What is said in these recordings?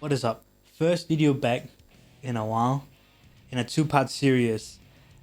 What is up? First video back in a while in a two-part series,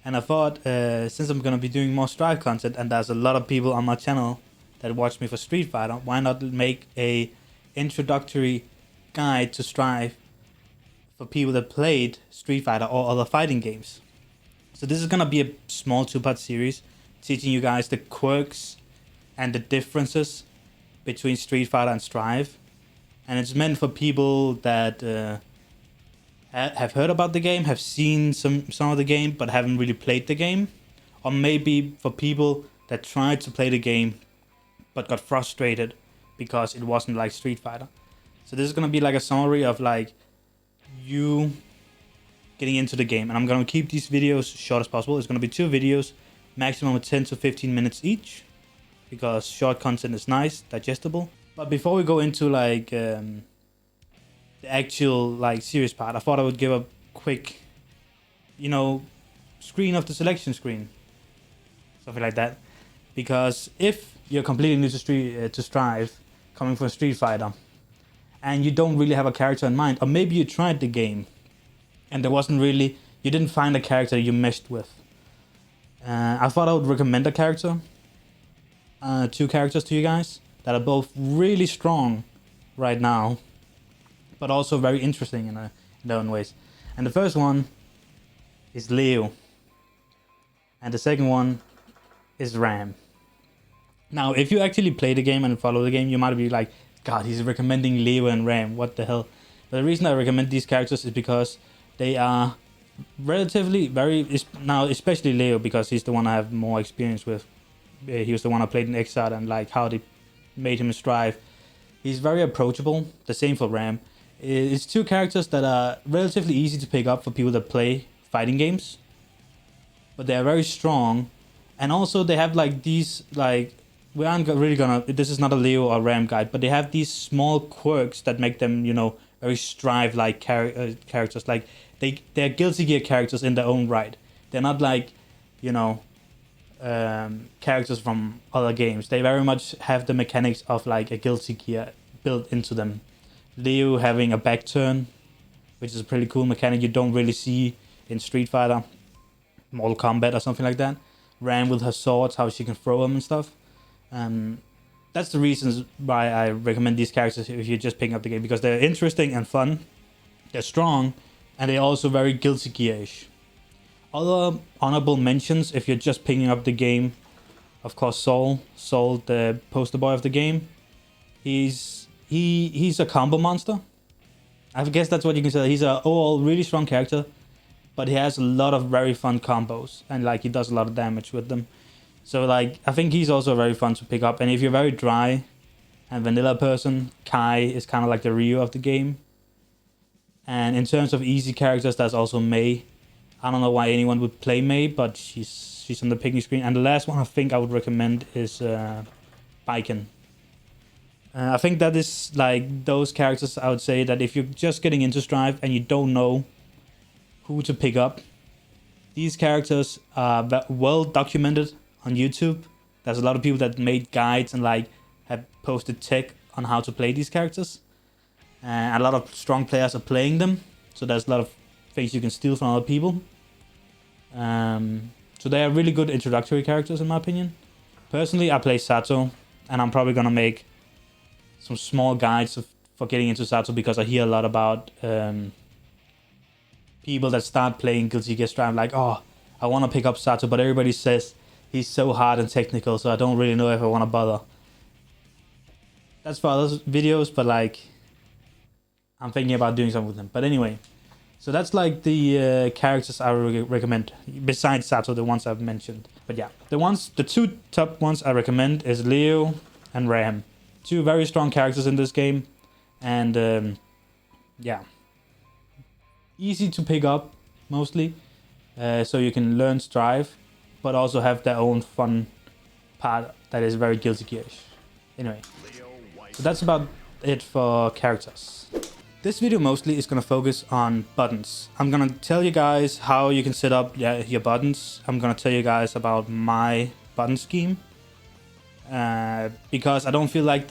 and I thought since I'm gonna be doing more Strive content and there's a lot of people on my channel that watch me for Street Fighter, why not make a introductory guide to Strive for people that played Street Fighter or other fighting games. So this is gonna be a small two-part series teaching you guys the quirks and the differences between Street Fighter and Strive. And it's meant for people that have heard about the game, have seen some of the game, but haven't really played the game. Or maybe for people that tried to play the game, but got frustrated because it wasn't like Street Fighter. So this is going to be like a summary of like you getting into the game. And I'm going to keep these videos short as possible. It's going to be 2 videos, maximum of 10 to 15 minutes each. Because short content is nice, digestible. But before we go into like the actual like serious part, I thought I would give a quick, screen of the selection screen, something like that. Because if you're completely new to Strive, coming from Street Fighter, and you don't really have a character in mind, or maybe you tried the game, and you didn't find a character you meshed with. I thought I would recommend a character, 2 characters to you guys that are both really strong right now, but also very interesting in their own ways. And the first one is Leo, and the second one is Ram. Now, if you actually play the game and follow the game, you might be like, God, he's recommending Leo and Ram, what the hell? But the reason I recommend these characters is because they are relatively now especially Leo, because he's the one I have more experience with. He was the one I played in Exile, and like how they made him Strive. He's very approachable. The same for Ram. It's 2 characters that are relatively easy to pick up for people that play fighting games, but they are very strong, and also they have like these like we aren't really gonna. This is not a Leo or Ram guide, but they have these small quirks that make them very Strive like characters. Like they're Guilty Gear characters in their own right. They're not like characters from other games. They very much have the mechanics of like a Guilty Gear built into them. Leo having a back turn, which is a pretty cool mechanic you don't really see in Street Fighter, Mortal Kombat or something like that. Ram with her swords, how she can throw them and stuff. That's the reasons why I recommend these characters if you're just picking up the game, because they're interesting and fun, they're strong, and they're also very Guilty Gear-ish. Other honorable mentions, if you're just picking up the game, of course, Soul, the poster boy of the game. He's a combo monster. I guess that's what you can say. He's a overall really strong character, but he has a lot of very fun combos, and like he does a lot of damage with them. So like I think he's also very fun to pick up. And if you're very dry and vanilla person, Kai is kind of like the Ryu of the game. And in terms of easy characters, there's also Mei. I don't know why anyone would play Mei, but she's on the picking screen. And the last one I think I would recommend is Biken. I think that is like those characters I would say that if you're just getting into Strive and you don't know who to pick up, these characters are well documented on YouTube. There's a lot of people that made guides and like have posted tech on how to play these characters. And a lot of strong players are playing them. So there's a lot of things you can steal from other people. So they are really good introductory characters in my opinion. Personally, I play Sato, and I'm probably gonna make some small guides for getting into Sato, because I hear a lot about people that start playing Guilty Gear Strive like, oh, I want to pick up Sato, but everybody says he's so hard and technical, so I don't really know if I want to bother. That's for other videos, but like I'm thinking about doing something with them. But anyway, so that's like the characters I recommend, besides Sato, the ones I've mentioned. But yeah, the 2 top ones I recommend is Leo and Ram. 2 very strong characters in this game, and yeah, easy to pick up mostly, so you can learn Strive, but also have their own fun part that is very Guilty Gear-ish. Anyway, so that's about it for characters. This video mostly is going to focus on buttons. I'm going to tell you guys how you can set up your buttons. I'm going to tell you guys about my button scheme. Because I don't feel like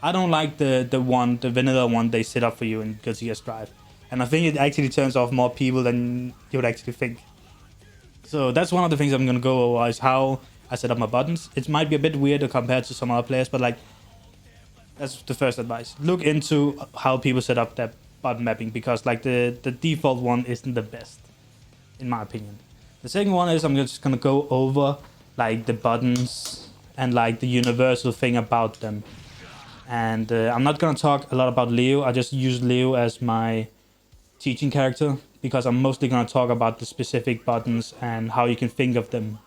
I don't like the vanilla one they set up for you in Guilty Gear Strive. And I think it actually turns off more people than you would actually think. So that's one of the things I'm going to go over is how I set up my buttons. It might be a bit weird compared to some other players, but like, that's the first advice. Look into how people set up their button mapping, because like the default one isn't the best, in my opinion. The second one is I'm just going to go over like the buttons and like the universal thing about them. And I'm not going to talk a lot about Leo. I just use Leo as my teaching character, because I'm mostly going to talk about the specific buttons and how you can think of them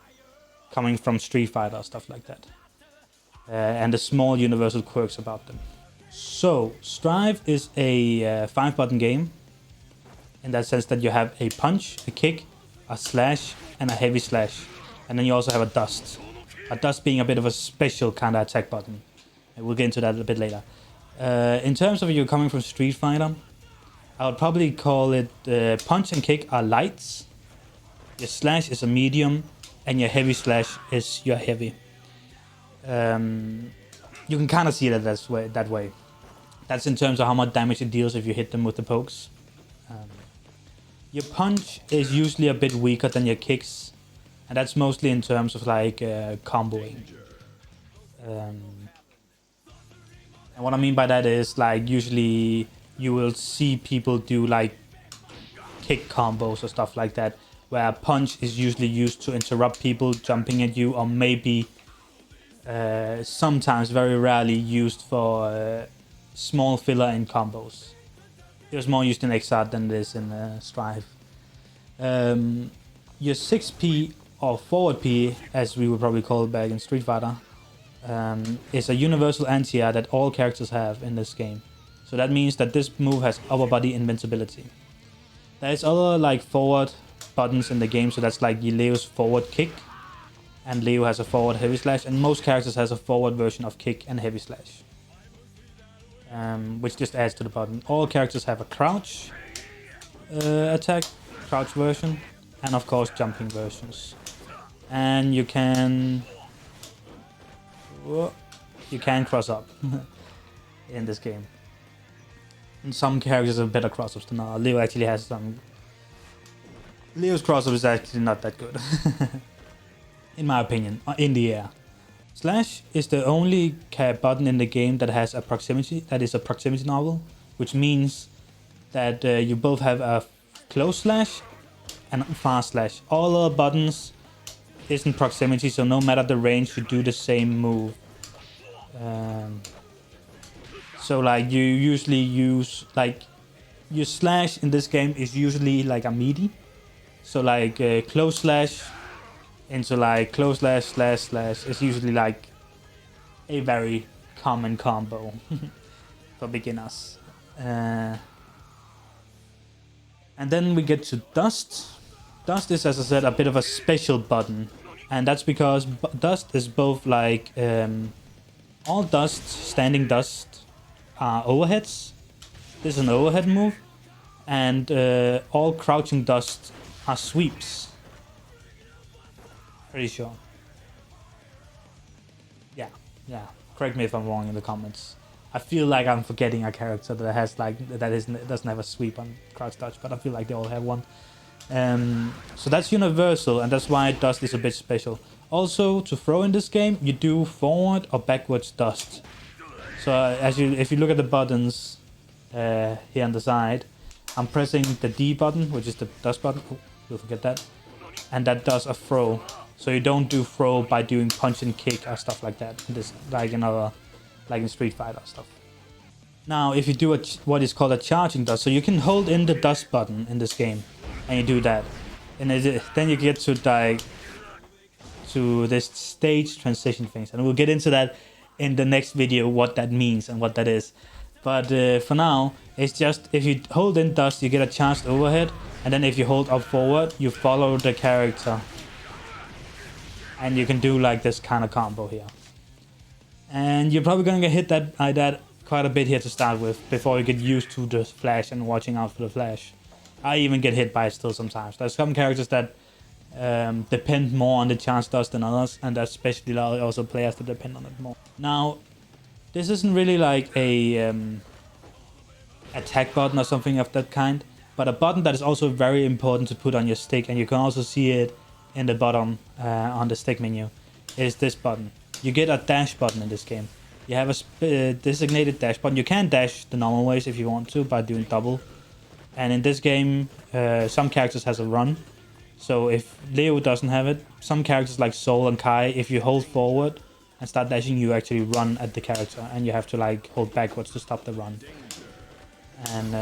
coming from Street Fighter, stuff like that. And the small universal quirks about them. So, Strive is a 5-button game, in that sense that you have a punch, a kick, a slash, and a heavy slash. And then you also have a dust. A dust being a bit of a special kind of attack button. And we'll get into that a bit later. In terms of you coming from Street Fighter, I would probably call it punch and kick are lights, your slash is a medium, and your heavy slash is your heavy. You can kind of see it that way. That's in terms of how much damage it deals if you hit them with the pokes. Your punch is usually a bit weaker than your kicks, and that's mostly in terms of like comboing. And what I mean by that is like usually you will see people do like kick combos or stuff like that, where a punch is usually used to interrupt people jumping at you, or maybe sometimes, very rarely, used for small filler in combos. It was more used in XR than it is in Strive. Your 6P or forward P, as we would probably call it back in Street Fighter, is a universal anti-air that all characters have in this game. So that means that this move has upper body invincibility. There's other like forward buttons in the game, so that's like Leo's forward kick, and Leo has a forward heavy slash, and most characters has a forward version of kick and heavy slash, which just adds to the button. All characters have a crouch attack, crouch version, and of course jumping versions. And you can cross up in this game. And some characters have better cross-ups than others. Leo actually has some. Leo's cross-up is actually not that good, in my opinion, in the air. Slash is the only button in the game that has a proximity, that is a proximity novel, which means that you both have a close slash and a fast slash. All other buttons isn't proximity, so no matter the range, you do the same move. So like you usually use like your slash in this game is usually like a meaty. So like close slash into like close slash slash slash is usually like a very common combo for beginners. And then we get to dust. Dust is, as I said, a bit of a special button, and that's because dust is both like all dust, standing dust, are overheads. This is an overhead move, and all crouching dust are sweeps. Pretty sure. Yeah. Correct me if I'm wrong in the comments. I feel like I'm forgetting a character that has like doesn't have a sweep on crouch dodge, but I feel like they all have one. So that's universal, and that's why dust is a bit special. Also, to throw in this game, you do forward or backwards dust. So if you look at the buttons here on the side, I'm pressing the D button, which is the dust button. Oh, you'll forget that. And that does a throw. So you don't do throw by doing punch and kick or stuff like that. This like in Street Fighter stuff. Now, if you do what is called a charging dust, so you can hold in the dust button in this game, and you do that, and then you get to this stage transition things, and we'll get into that in the next video, what that means and what that is. But for now, it's just if you hold in dust, you get a charged overhead, and then if you hold up forward, you follow the character, and you can do like this kind of combo here. And you're probably gonna get hit by that quite a bit here to start with, before you get used to the flash and watching out for the flash. I even get hit by it still sometimes. There's some characters that depend more on the charge dust than others, and there's especially also players that depend on it more. Now, this isn't really like a attack button or something of that kind, but a button that is also very important to put on your stick, and you can also see it in the bottom on the stick menu, is this button. You get a dash button in this game. You have a designated dash button. You can dash the normal ways if you want to by doing double. And in this game, some characters has a run. So if Leo doesn't have it, some characters like Soul and Kai, if you hold forward and start dashing, you actually run at the character, and you have to like hold backwards to stop the run. And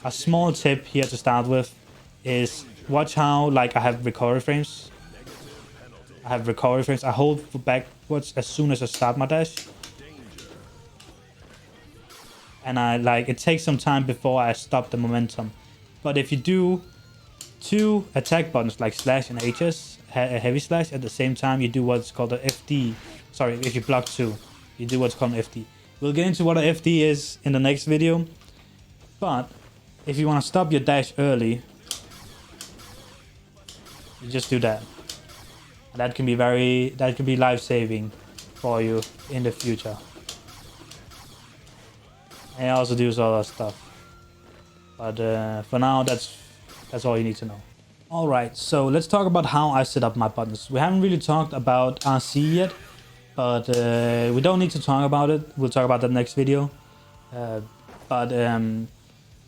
a small tip here to start with is watch how like I have recovery frames. I hold backwards as soon as I start my dash. And it takes some time before I stop the momentum. But if you do 2 attack buttons like slash and HS, a heavy slash, at the same time, you do what's called a FD. Sorry, if you block 2, you do what's called an FD. We'll get into what a FD is in the next video. But if you want to stop your dash early, you just do that. And that can be life-saving for you in the future. And it also does other stuff. But for now, that's all you need to know. Alright, so let's talk about how I set up my buttons. We haven't really talked about RC yet, but we don't need to talk about it. We'll talk about that next video. But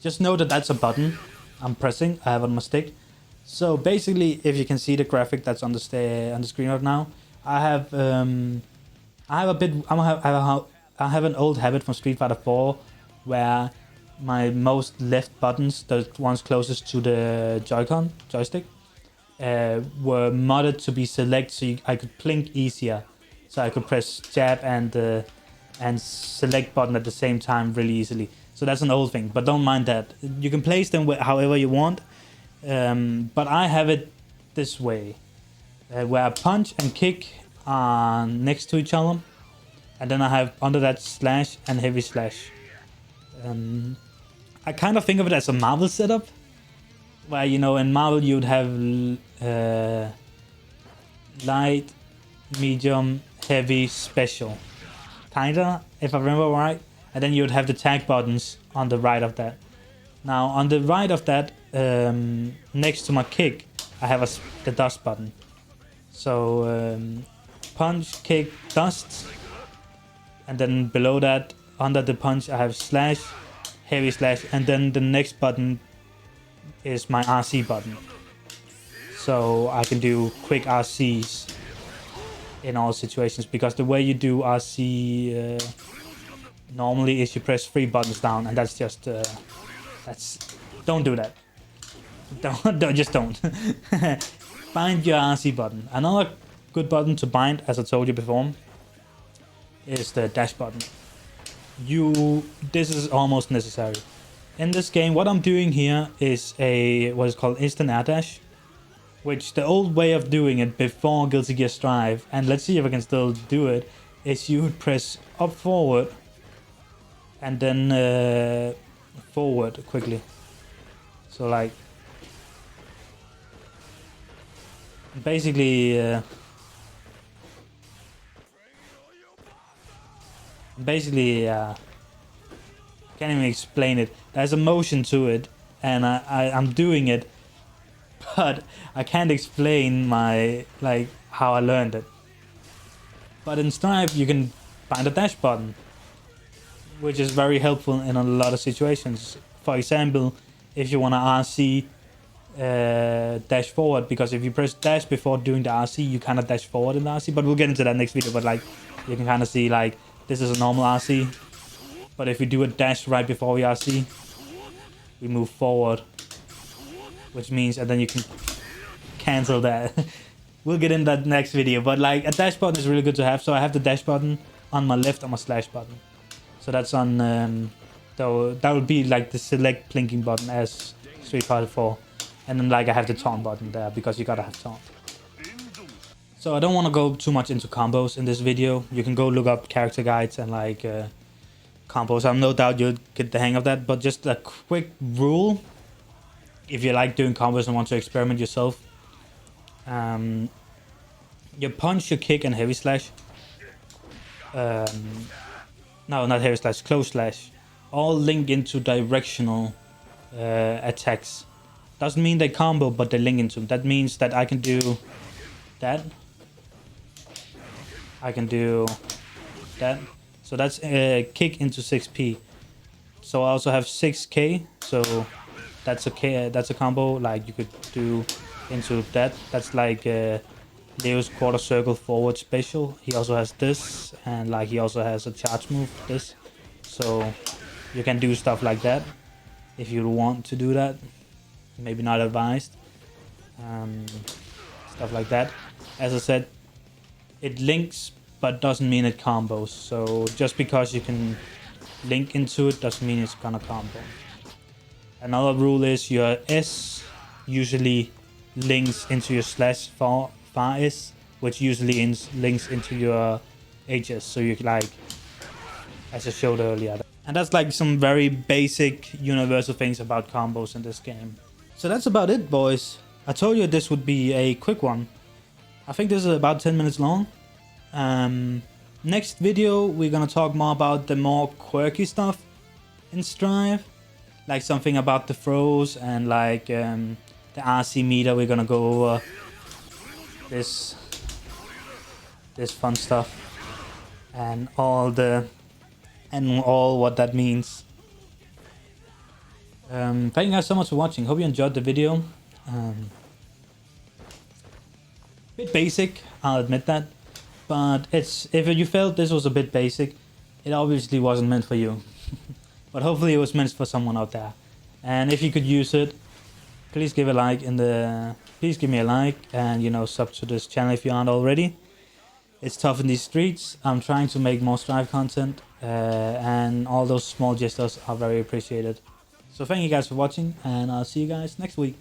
just know that that's a button I'm pressing. I have on my stick. So basically, if you can see the graphic that's on the screen right now, I have an old habit from Street Fighter 4 where my most left buttons, the ones closest to the joystick, were modded to be select, so I could blink easier. So I could press jab and select button at the same time really easily. So that's an old thing, but don't mind that. You can place them however you want, but I have it this way, where punch and kick are next to each other, and then I have under that slash and heavy slash. I kind of think of it as a Marvel setup, where, you know, in Marvel you'd have light, medium, heavy, special, kinda, if I remember right. And then you'd have the tag buttons on the right of that. Now on the right of that, next to my kick, I have the dust button. So punch, kick, dust, and then below that, under the punch, I have slash, heavy slash, and then the next button is my RC button. So I can do quick RCs in all situations, because the way you do RC normally is you press 3 buttons down, and that's just don't do that. Don't. Bind your RC button. Another good button to bind, as I told you before, is the dash button. This is almost necessary. In this game, what I'm doing here is what is called instant air dash, which the old way of doing it before Guilty Gear Strive, and let's see if I can still do it, is you would press up forward and then forward quickly. So like basically can't even explain it. There's a motion to it, and I'm doing it, but I can't explain how I learned it. But in Strive you can find a dash button, which is very helpful in a lot of situations. For example, if you want to RC dash forward, because if you press dash before doing the RC, you kind of dash forward in the RC, but we'll get into that next video. But like, you can kind of see like this is a normal RC, but if we do a dash right before we RC, we move forward, which means, and then you can cancel that. We'll get in that next video, but like a dash button is really good to have. So I have the dash button on my left on my slash button. So that's on, though that would be like the select blinking button as Street Fighter 4. And then like I have the taunt button there, because you gotta have taunt. So I don't want to go too much into combos in this video. You can go look up character guides and like combos. I'm no doubt you'll get the hang of that, but just a quick rule, if you like doing combos and want to experiment yourself. Your punch, your kick and heavy slash no, not heavy slash, close slash, all link into directional attacks. Doesn't mean they combo, but they link into them. That means that I can do that. I can do that. So that's a kick into 6p. So I also have 6k. So that's a combo like you could do into that. That's like Leo's quarter circle forward special. He also has this, and like he also has a charge move, this. So you can do stuff like that if you want to do that. Maybe not advised. Stuff like that. As I said, it links but doesn't mean it combos. So just because you can link into it doesn't mean it's gonna combo. Another rule is your S usually links into your slash far S, which usually links into your HS. So you like, as I showed earlier. And that's like some very basic universal things about combos in this game. So that's about it, boys. I told you this would be a quick one. I think this is about 10 minutes long. Next video, we're gonna talk more about the more quirky stuff in Strive. Like something about the throws and like the RC meter. We're gonna go over this fun stuff and all what that means. Thank you guys so much for watching. Hope you enjoyed the video. Bit basic, I'll admit that, but if you felt this was a bit basic, it obviously wasn't meant for you. But hopefully it was meant for someone out there. And if you could use it, please give a like please give me a like, and sub to this channel if you aren't already. It's tough in these streets. I'm trying to make more Strive content, and all those small gestures are very appreciated. So thank you guys for watching, and I'll see you guys next week.